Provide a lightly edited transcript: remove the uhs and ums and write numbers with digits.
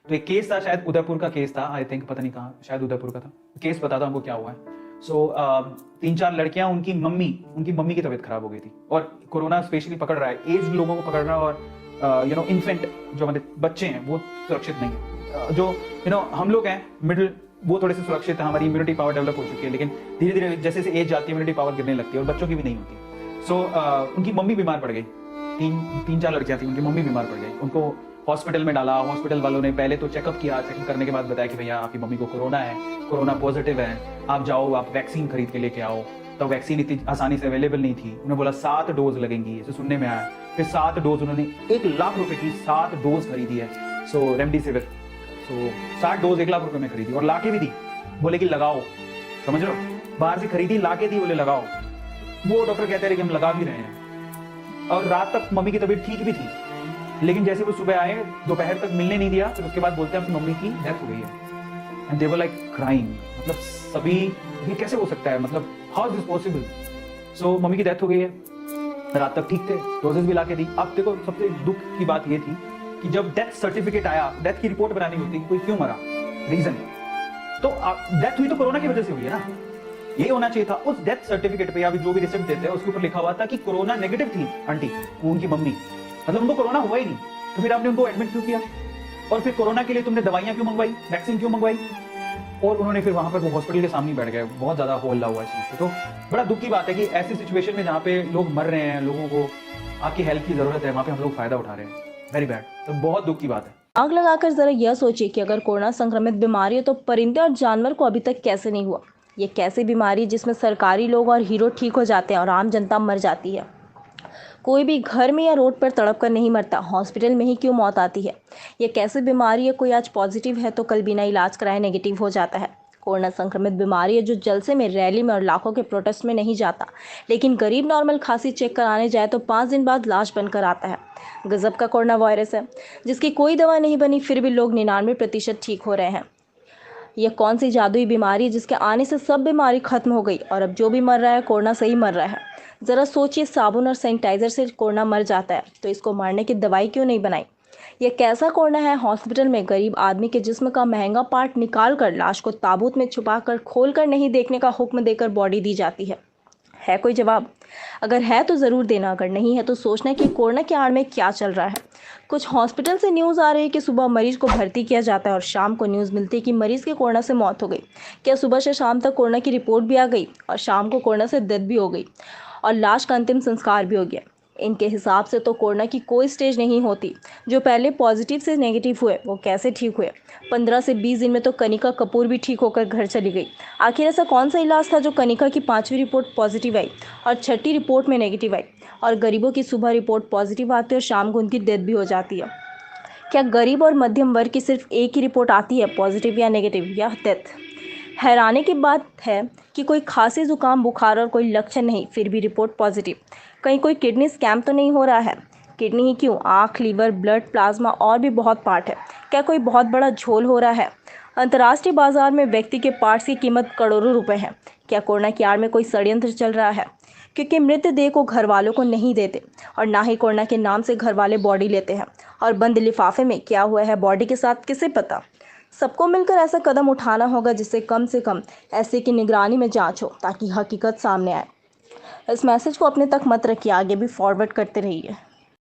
तो एक केस था, शायद उदयपुर का केस था, आई थिंक, पता नहीं कहाँ, शायद उदयपुर का था। केस बताता हूँ क्या हुआ है। सो 3-4 लड़कियां, उनकी मम्मी की तबीयत खराब हो गई थी, और कोरोना स्पेशली पकड़ रहा है, एज लोगों को पकड़ रहा है, और इन्फेंट जो हमारे बच्चे हैं वो सुरक्षित नहीं है। जो हम लोग हैं मिडिल, वो थोड़े से सुरक्षित है, हमारी इम्यूनिटी पावर डेवलप हो चुकी है, लेकिन धीरे धीरे जैसे जैसे एज जाती है इम्यूनिटी पावर गिरने लगती है, और बच्चों की भी नहीं होती। सो उनकी मम्मी बीमार पड़ गई, 3-4 लड़कियां थी, उनकी मम्मी बीमार पड़ गई, उनको हॉस्पिटल में डाला। हॉस्पिटल वालों ने पहले तो चेकअप किया, चेकअप करने के बाद बताया कि भैया आपकी मम्मी को कोरोना है, कोरोना पॉजिटिव है, आप जाओ, आप वैक्सीन खरीद के लेके आओ। तो वैक्सीन इतनी आसानी से अवेलेबल नहीं थी, उन्होंने बोला 7 डोज लगेंगी, इसे सुनने में आया। फिर 7 डोज, उन्होंने 1 लाख रुपए की 7 डोज खरीदी है, सो रेमडेसिविर। सो 7 डोज 1 लाख रुपए में खरीदी, और लाके भी दी, बोले कि लगाओ, समझ लो, बाहर से खरीदी, लाके दी, बोले लगाओ। वो डॉक्टर कहते रहे कि हम लगा भी रहे हैं, और रात तक मम्मी की तबीयत ठीक भी थी, लेकिन जैसे वो सुबह आए, दोपहर तक मिलने नहीं दिया, फिर उसके बाद बोलते हैं आपकी मम्मी की डेथ हो गई है। And they were like crying, मतलब सभी, ये कैसे हो सकता है, मतलब how is this possible. So mummy की डेथ हो गई है, रात तक ठीक थे, डोजेस भी लाके दी। अब देखो, सबसे दुख की बात ये थी कि जब डेथ सर्टिफिकेट आया, डेथ की रिपोर्ट बनानी होती, कोई क्यों मरा, रीजन, तो डेथ हुई तो कोरोना की वजह से हुई है ना, ये होना चाहिए था। उस डेथ सर्टिफिकेट पे या जो भी रिसिप्ट देते हैं उसके ऊपर लिखा हुआ था कि कोरोना नेगेटिव थी आंटी, उनकी मम्मी, मतलब उनको कोरोना हुआ ही नहीं, तो फिर आपने उनको एडमिट क्यों किया, और फिर कोरोना के लिए तुमने दवाइयां क्यों मंगवाई, वैक्सीन क्यों मंगवाई। और उन्होंने फिर वहां पर वो हॉस्पिटल के सामने बैठ गए, बहुत ज्यादा होल्ला हुआ इस चीज पे। तो बड़ा दुख की बात है कि ऐसी सिचुएशन में जहाँ पे लोग मर रहे हैं, लोगों को आपकी हेल्प की जरूरत है, वहां पे हम लोग फायदा उठा रहे हैं, वेरी बैड। तो बहुत दुख की बात है। आग लगाकर जरा यह सोचिए कि अगर कोरोना संक्रमित बीमारी है तो परिंदे और जानवर को अभी तक कैसे नहीं हुआ। ये कैसी बीमारी जिसमें सरकारी लोग और हीरो ठीक हो जाते हैं और आम जनता मर जाती है। कोई भी घर में या रोड पर तड़प कर नहीं मरता, हॉस्पिटल में ही क्यों मौत आती है। ये कैसी बीमारी है, कोई आज पॉजिटिव है तो कल बिना इलाज कराए नेगेटिव हो जाता है। कोरोना संक्रमित बीमारी है जो जलसे में, रैली में और लाखों के प्रोटेस्ट में नहीं जाता, लेकिन गरीब नॉर्मल खांसी चेक कराने जाए तो 5 दिन बाद लाश बनकर आता है। गजब का कोरोना वायरस है जिसकी कोई दवा नहीं बनी, फिर भी लोग 99% ठीक हो रहे हैं। यह कौन सी जादुई बीमारी है जिसके आने से सब बीमारी खत्म हो गई और अब जो भी मर रहा है कोरोना से ही मर रहा है। ज़रा सोचिए, साबुन और सैनिटाइजर से कोरोना मर जाता है तो इसको मारने की दवाई क्यों नहीं बनाई। यह कैसा कोरोना है, हॉस्पिटल में गरीब आदमी के जिस्म का महंगा पार्ट निकाल कर लाश को ताबूत में छुपा कर खोल कर नहीं देखने का हुक्म देकर बॉडी दी जाती है कोई जवाब? अगर है तो ज़रूर देना, अगर नहीं है तो सोचना कि कोरोना के आड़ में क्या चल रहा है। कुछ हॉस्पिटल से न्यूज़ आ रही है कि सुबह मरीज को भर्ती किया जाता है और शाम को न्यूज़ मिलती है कि मरीज़ के कोरोना से मौत हो गई। क्या सुबह से शाम तक कोरोना की रिपोर्ट भी आ गई और शाम को कोरोना से डेथ भी हो गई और लाश का अंतिम संस्कार भी हो गया? इनके हिसाब से तो कोरोना की कोई स्टेज नहीं होती। जो पहले पॉजिटिव से नेगेटिव हुए वो कैसे ठीक हुए? 15 से 20 दिन में तो कनिका कपूर भी ठीक होकर घर चली गई। आखिर ऐसा कौन सा इलाज था जो कनिका की 5वीं रिपोर्ट पॉजिटिव आई और 6ठी रिपोर्ट में नेगेटिव आई, और गरीबों की सुबह रिपोर्ट पॉजिटिव आती है और शाम को उनकी डेथ भी हो जाती है? क्या गरीब और मध्यम वर्ग की सिर्फ एक ही रिपोर्ट आती है, पॉजिटिव या नेगेटिव या डेथ? हैरानी की बात है कि कोई खांसी, जुकाम, बुखार और कोई लक्षण नहीं, फिर भी रिपोर्ट पॉजिटिव। कहीं कोई किडनी स्कैम तो नहीं हो रहा है? किडनी ही क्यों, आँख, लीवर, ब्लड, प्लाज्मा और भी बहुत पार्ट है। क्या कोई बहुत बड़ा झोल हो रहा है? अंतर्राष्ट्रीय बाजार में व्यक्ति के पार्ट्स की कीमत करोड़ों रुपए है। क्या कोरोना की आड़ में कोई षड्यंत्र चल रहा है? क्योंकि मृतदेह को घर वालों को नहीं देते और ना ही कोरोना के नाम से घर वाले बॉडी लेते हैं, और बंद लिफाफे में क्या हुआ है बॉडी के साथ किसे पता। सबको मिलकर ऐसा कदम उठाना होगा जिससे कम से कम ऐसे की निगरानी में जांच हो ताकि हकीकत सामने आए। इस मैसेज को अपने तक मत रखिए, आगे भी फॉरवर्ड करते रहिए।